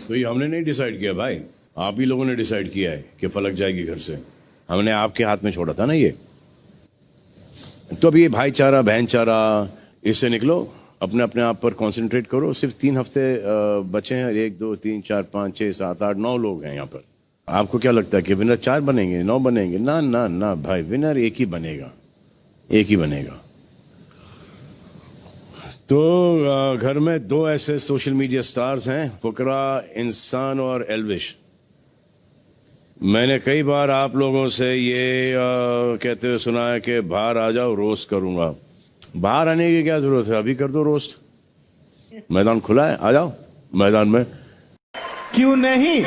तो ये हमने नहीं डिसाइड किया भाई, आप ही लोगों ने डिसाइड किया है कि फलक जाएगी घर से। हमने आपके हाथ में छोड़ा था ना ये। तो अब ये भाईचारा बहनचारा, इससे निकलो, अपने अपने आप पर कंसंट्रेट करो। सिर्फ 3 हफ्ते बचे हैं, 1 2 3 4 5 6 7 8 9 लोग हैं यहाँ पर। आपको क्या लगता है कि विनर 4 बनेंगे, 9 बनेंगे? ना ना ना भाई, विनर एक ही बनेगा, एक ही बनेगा। तो घर में 2 ऐसे सोशल मीडिया स्टार्स हैं, फुकरा इंसान और एल्विश। मैंने कई बार आप लोगों से ये कहते हुए सुना है कि बाहर आ जाओ, रोस्ट करूंगा। बाहर आने की क्या जरूरत है, अभी कर दो रोस्ट। मैदान खुला है, आ जाओ मैदान में। क्यों नहीं?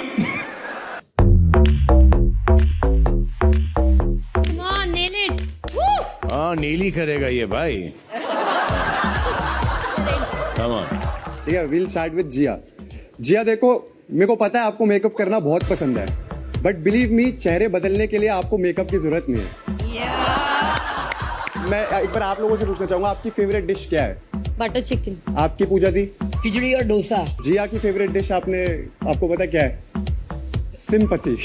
Come on, nail it. Woo! हाँ, नीली करेगा ये भाई। Come on. ठीक है, विल स्टार्ट विद जिया। जिया देखो, मेरे को पता है आपको मेकअप करना बहुत पसंद है, बट बिलीव मी, चेहरे बदलने के लिए आपको मेकअप की जरूरत नहीं है। मैं एक बार आप लोगों से पूछना चाहूंगा, आपकी फेवरेट डिश क्या है? Butter chicken. आपकी पूजा दी? खिचड़ी और डोसा। जिया की फेवरेट डिश आपको पता क्या है? सिंपैथी।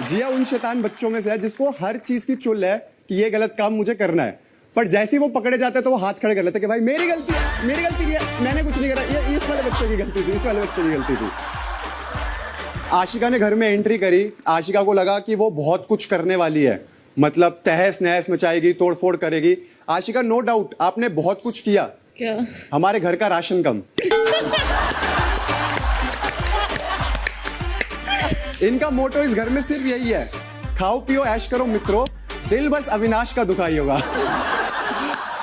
जिया उन शैतान बच्चों में से है जिसको हर चीज की चुल है कि ये गलत काम मुझे करना है, पर जैसे ही वो पकड़े जाते हैं तो वो हाथ खड़े कर लेते हैं कि भाई मेरी गलती है, मेरी गलती नहीं है, मैंने कुछ नहीं करा, ये इस वाले बच्चे की गलती थी, इस वाले बच्चे की गलती थी। आशिका ने घर में एंट्री करी, आशिका को लगा कि वो बहुत कुछ करने वाली है, मतलब तहस नहस मचाएगी, तोड़फोड़ करेगी। आशिका, नो डाउट आपने बहुत कुछ किया। क्या? हमारे घर का राशन कम। इनका मोटो इस घर में सिर्फ यही है, खाओ पियो ऐश करो मित्रों, दिल बस अविनाश का दुखाई होगा।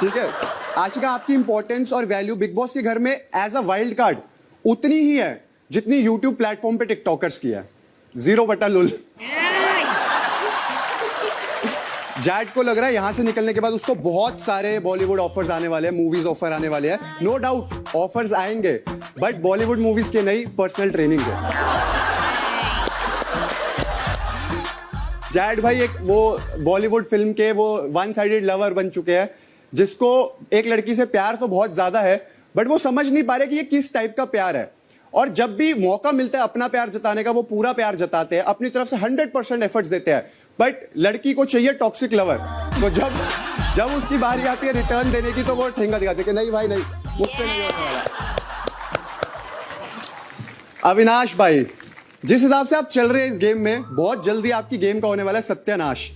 ठीक है आशिका, आपकी इंपॉर्टेंस और वैल्यू बिग बॉस के घर में एज अ वाइल्ड कार्ड उतनी ही है जितनी यूट्यूब प्लेटफॉर्म पे टिकटॉकर्स की है। 0/लुल। जैड को लग रहा है यहां से निकलने के बाद उसको बहुत सारे बॉलीवुड ऑफर्स आने वाले हैं, मूवीज ऑफर आने वाले हैं। नो डाउट ऑफर्स आएंगे, बट बॉलीवुड मूवीज के नहीं, पर्सनल ट्रेनिंग के। जैड भाई एक वो बॉलीवुड फिल्म के वो वन साइडेड लवर बन चुके हैं, जिसको एक लड़की से प्यार तो बहुत ज्यादा है, बट वो समझ नहीं पा रहे कि ये किस टाइप का प्यार है। और जब भी मौका मिलता है अपना प्यार जताने का, वो पूरा प्यार जताते हैं, अपनी तरफ से 100% एफर्ट्स देते हैं, बट लड़की को चाहिए टॉक्सिक लवर। तो जब उसकी बारी आती है रिटर्न देने की, तो वो ठेंगा दिखाते कि नहीं भाई नहीं, मुझसे नहीं होने वाला। अविनाश भाई, जिस हिसाब से आप चल रहे हैं इस गेम में, बहुत जल्दी आपकी गेम का होने वाला है सत्यानाश।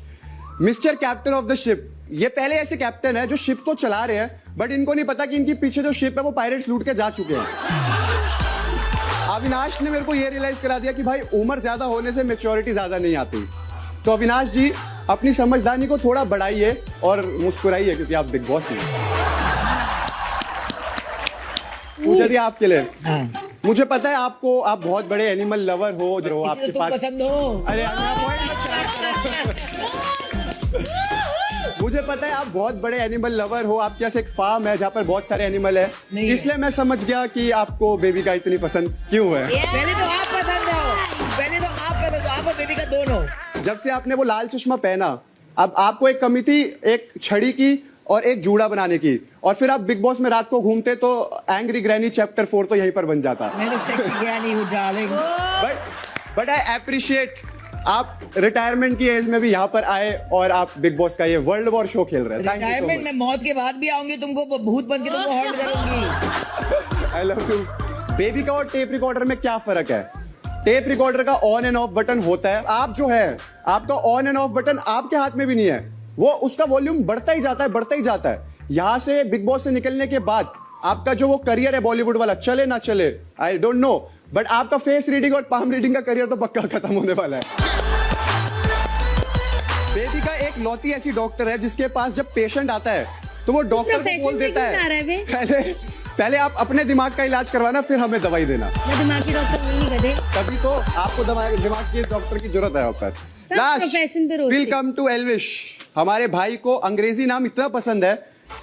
Mister captain of the ship, ये पहले ऐसे कैप्टन है जो शिप को चला रहे हैं, बट इनको नहीं पता कि इनके पीछे जो शिप है वो पायरेट्स लूट के जा चुके हैं। अविनाश ने मेरे को ये रियलाइज करा दिया कि भाई उम्र ज्यादा होने से मैच्योरिटी ज्यादा नहीं आती। तो अविनाश जी, अपनी समझदारी को थोड़ा बढ़ाइए और मुस्कुराइए, क्योंकि आप बिग बॉस हैं। पूजा दी आपके लिए। हाँ। मुझे पता है आप बहुत बड़े एनिमल लवर हो, जो आपके तुम पास पसंद हो। अरे मुझे पता है आप बहुत बड़े एनिमल लवर हो, आपके पास एक फार्म है जहाँ पर बहुत सारे एनिमल है, इसलिए मैं समझ गया कि आपको बेबी का इतनी पसंद क्यों है। पहले तो आप पसंद हो, पहले तो आप पसंद हो, आप और बेबी का दोनों। जब से आपने वो लाल चश्मा पहना, अब आपको एक कमी थी एक छड़ी की और एक जूड़ा बनाने की, और फिर आप बिग बॉस में रात को घूमते तो एंग्री ग्रैनी चैप्टर 4 तो यहीं पर बन जाता। मैं तो सेक्सी ग्रैनी हूँ डार्लिंग। बट आई अप्रिशिएट आप रिटायरमेंट की एज में भी यहाँ पर आए और आप बिग बॉस का ये वर्ल्ड वॉर शो खेल रहे हैं। रिटायरमेंट में मौत के बाद भी आऊंगी, तुमको भूत बन के तुमको हॉल्ट करूंगी। I love you. बेबी का और टेप रिकॉर्डर में क्या फर्क है? टेप रिकॉर्डर का ऑन एंड ऑफ बटन होता है, आप जो है आपका ऑन एंड ऑफ बटन आपके हाथ में भी नहीं है, वो उसका वॉल्यूम बढ़ता ही जाता है, बढ़ता ही जाता है। यहां से बिग बॉस से निकलने के बाद आपका जो वो करियर है बॉलीवुड वाला, चले ना चले आई डोंट नो, बट आपका फेस रीडिंग और पाम रीडिंग का करियर तो पक्का खत्म होने वाला है। बेबी का एक लौती ऐसी डॉक्टर है जिसके पास जब पेशेंट आता है तो वो डॉक्टर को बोल देता है पहले आप अपने दिमाग का इलाज करवाना, फिर हमें दवाई देना। मैं दिमाग की डॉक्टर नहीं करते, तभी तो आपको दिमाग की डॉक्टर की जरूरत है यहाँ पर। प्रोफेशन पे रोते। Welcome to Elvish. हमारे भाई को अंग्रेजी नाम इतना पसंद है,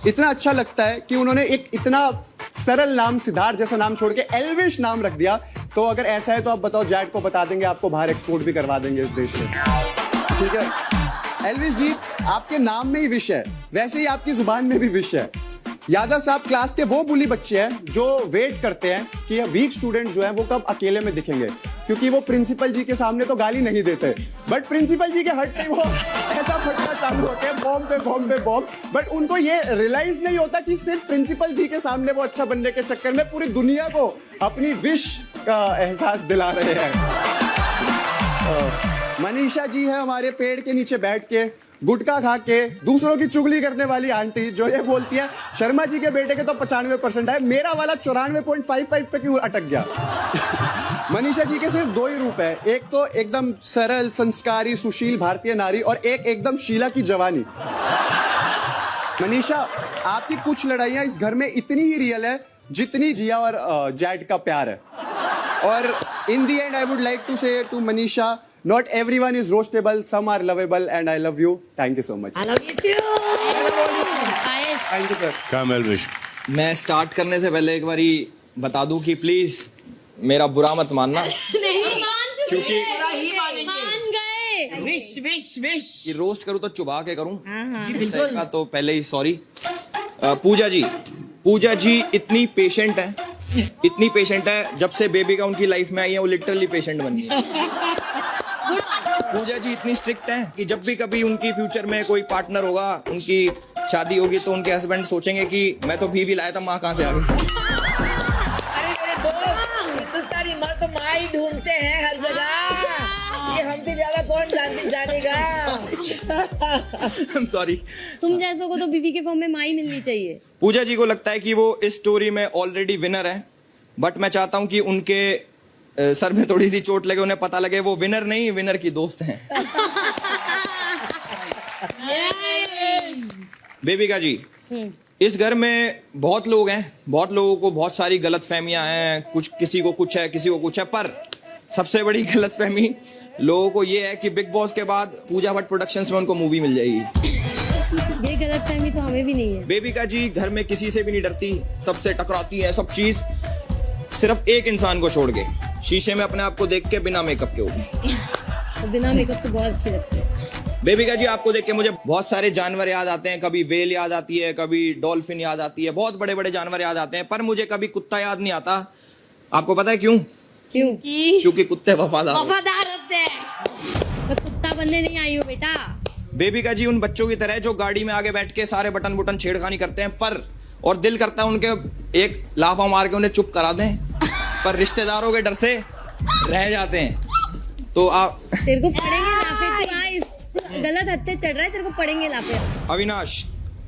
इतना अच्छा लगता है कि उन्होंने एक इतना सरल नाम, सिद्धार्थ जैसा नाम छोड़ के एल्विश नाम रख दिया। तो अगर ऐसा है तो आप बताओ, जैड को बता देंगे, आपको बाहर एक्सपोर्ट भी करवा देंगे इस देश में। ठीक है एल्विश जी, आपके नाम में ही विश है, वैसे ही आपकी जुबान में भी विश है। यादव साहब क्लास के वो बुली बच्चे हैं जो वेट करते हैं कि वीक स्टूडेंट जो हैं वो कब अकेले में दिखेंगे, क्योंकि वो प्रिंसिपल जी के सामने तो गाली नहीं देते, बट प्रिंसिपल जी के हटते वो ऐसा फटना चालू होते हैं, बॉम्ब पे बॉम्ब पे बॉम्ब। बट उनको ये रियलाइज नहीं होता कि सिर्फ प्रिंसिपल जी के सामने वो अच्छा बनने के चक्कर में पूरी दुनिया को अपनी विश का एहसास दिला रहे हैं। मनीषा जी है हमारे पेड़ के नीचे बैठ के गुटखा खा के दूसरों की चुगली करने वाली आंटी, जो ये बोलती है शर्मा जी के बेटे के तो 95% है, मेरा वाला 94.55 पे क्यों अटक गया। मनीषा जी के सिर्फ दो ही रूप है, एक तो एकदम सरल संस्कारी सुशील भारतीय नारी और एक एकदम शीला की जवानी। मनीषा, आपकी कुछ लड़ाइयां इस घर में इतनी ही रियल है जितनी जिया और जैड का प्यार है। और in the end I would like to say to Manisha, not everyone is roastable, some are lovable, and I love you. Thank you so much. I love you too. Ayush. Thank you, sir. काम एलविश। मैं start करने से पहले एक बारी बता दूं कि प्लीज मेरा बुरा मत मानना नहीं मान चुके क्योंकि- हैं। मान गए। Wish wish wish. कि रोस्ट करूं तो चुबा के करूं जी इस बिल्कुल। टाइप का, तो पहले ही सॉरी। पूजा जी इतनी पेशेंट है, जब से बेबी का उनकी लाइफ में आई है वो लिटरली पेशेंट बन गई है। पूजा जी इतनी स्ट्रिक्ट हैं कि जब भी कभी उनकी फ्यूचर में कोई पार्टनर होगा, उनकी शादी होगी, तो उनके हस्बैंड सोचेंगे कि मैं तो बीवी लाया था, माँ कहाँ से आ गई। अरे मेरे दोस्त, हिंदुस्तानी मर्द तो माँ ही ढूंढते हैं हर जगह, ये हमसे ज्यादा कौन जानेगा। सॉरी। तुम जैसों को तो बीवी के फॉर्म में माई मिलनी चाहिए। पूजा जी को लगता है कि वो इस स्टोरी में ऑलरेडी विनर है, बट मैं चाहता हूँ कि उनके सर में थोड़ी सी चोट लगे, उन्हें पता लगे वो विनर नहीं विनर की दोस्त हैं। बेबिका जी, इस घर में बहुत लोग हैं, बहुत लोगों को बहुत सारी गलत फहमियां हैं, कुछ किसी को कुछ है, किसी को कुछ है, पर सबसे बड़ी गलत फहमी लोगों को ये है कि बिग बॉस के बाद पूजा भट्ट प्रोडक्शंस में उनको मूवी मिल जाएगी। ये गलत फहमी तो हमें भी नहीं है। बेबिका जी घर में किसी से भी नहीं डरती, सबसे टकराती है, सब चीज सिर्फ एक इंसान को छोड़ के, शीशे में अपने आप को देख के बिना मेकअप के होगी। तो बिना मेकअप तो बहुत अच्छी लगती है। बेबिका जी आपको देख के मुझे बहुत सारे जानवर याद आते हैं, कभी वेल याद आती है, कभी डॉल्फिन याद आती है, बहुत बड़े बड़े जानवर याद आते हैं, पर मुझे कभी कुत्ता याद नहीं आता। आपको पता है क्यों? क्यों? क्योंकि कुत्ते वफादार होते हैं। वफादार होते हैं। मैं कुत्ता बनने नहीं आई हूँ बेटा। बेबिका जी उन बच्चों की तरह जो गाड़ी में आगे बैठ के सारे बटन बुटन छेड़खानी करते हैं, पर और दिल करता है उनके एक लाफा मार के उन्हें चुप करा दें, पर रिश्तेदारों के डर से रह जाते हैं। तो आप तेरे को पड़ेंगे लाफे, तू इस गलत हत्ते चढ़ रहा है, तेरे को पड़ेंगे लाफे। अविनाश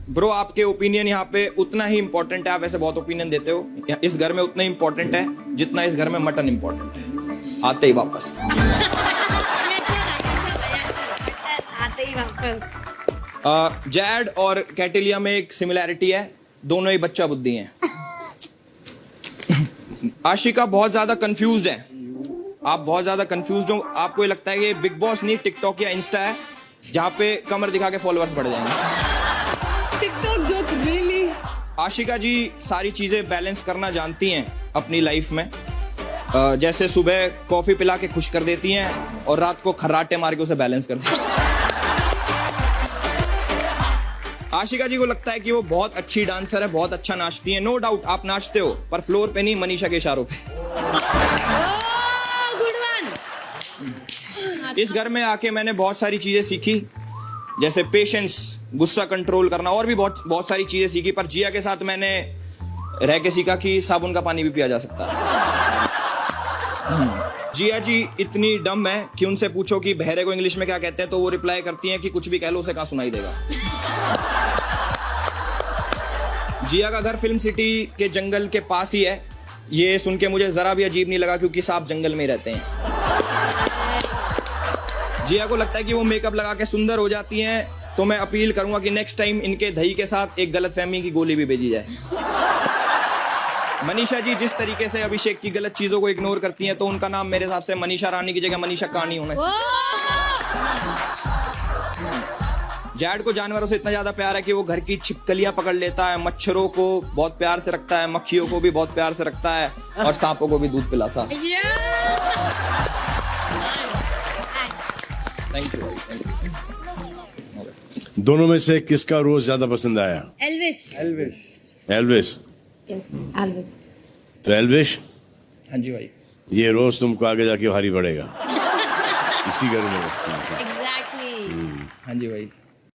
ब्रो, आपके ओपिनियन यहाँ पे उतना ही इंपॉर्टेंट है, आप ऐसे बहुत ओपिनियन देते हो, इस घर में उतना ही इंपॉर्टेंट है जितना इस घर में मटन इंपॉर्टेंट है। आते ही वापस। आते ही वापस। जैड और कैटिलिया में एक सिमिलैरिटी है, दोनों ही बच्चा बुद्धि हैं। आशिका बहुत ज्यादा कंफ्यूज्ड है, आप बहुत ज्यादा कंफ्यूज्ड हो, आपको ये लगता है कि बिग बॉस नहीं टिकटॉक या इंस्टा है जहाँ पे कमर दिखा के फॉलोअर्स बढ़ जाएंगे। TikTok jokes really. Ashika ji सारी चीजें बैलेंस करना जानती हैं अपनी लाइफ में, जैसे सुबह कॉफी पिला के खुश कर देती हैं और रात को खर्राटे मार के उसे बैलेंस करती हैं। आशिका जी को लगता है कि वो बहुत अच्छी डांसर है, बहुत अच्छा नाचती है। नो डाउट आप नाचते हो, पर फ्लोर पे नहीं, मनीषा के इशारों पे। Good one. इस घर में आके मैंने बहुत सारी चीजें सीखी, जैसे पेशेंस, गुस्सा कंट्रोल करना, और भी बहुत सारी चीजें सीखी, पर जिया के साथ मैंने रह के सीखा कि साबुन का पानी भी पिया जा सकता है। जिया जी इतनी डम है कि उनसे पूछो कि बहरे को इंग्लिश में क्या कहते हैं, तो वो रिप्लाई करती हैं कि कुछ भी कह लो, उसे कहाँ सुनाई देगा। जिया का घर फिल्म सिटी के जंगल के पास ही है, ये सुन के मुझे जरा भी अजीब नहीं लगा क्योंकि सांप जंगल में रहते हैं। जिया को लगता है कि वो मेकअप लगा के सुंदर हो जाती हैं, तो मैं अपील करूंगा कि नेक्स्ट टाइम इनके दही के साथ एक गलतफहमी की गोली भी भेजी जाए। मनीषा जी जिस तरीके से अभिषेक की गलत चीजों को इग्नोर करती हैं, तो उनका नाम मेरे हिसाब से मनीषा रानी की जगह मनीषा कानी होना चाहिए। जैड को जानवरों से इतना ज्यादा प्यार है कि वो घर की छिपकलियां पकड़ लेता है, मच्छरों को बहुत प्यार से रखता है, मक्खियों को भी बहुत प्यार से रखता है, और सांपों को भी दूध पिलाता है। थैंक यू भाई। दोनों में से किसका रोज ज्यादा पसंद आया? Elvish. Elvish. Elvis. Yes Elvis. तो एल्विश, हाँ जी भाई। ये रोज तुमको आगे जाके भारी पड़ेगा इसी घर में। एग्जैक्टली। हाँ जी भाई।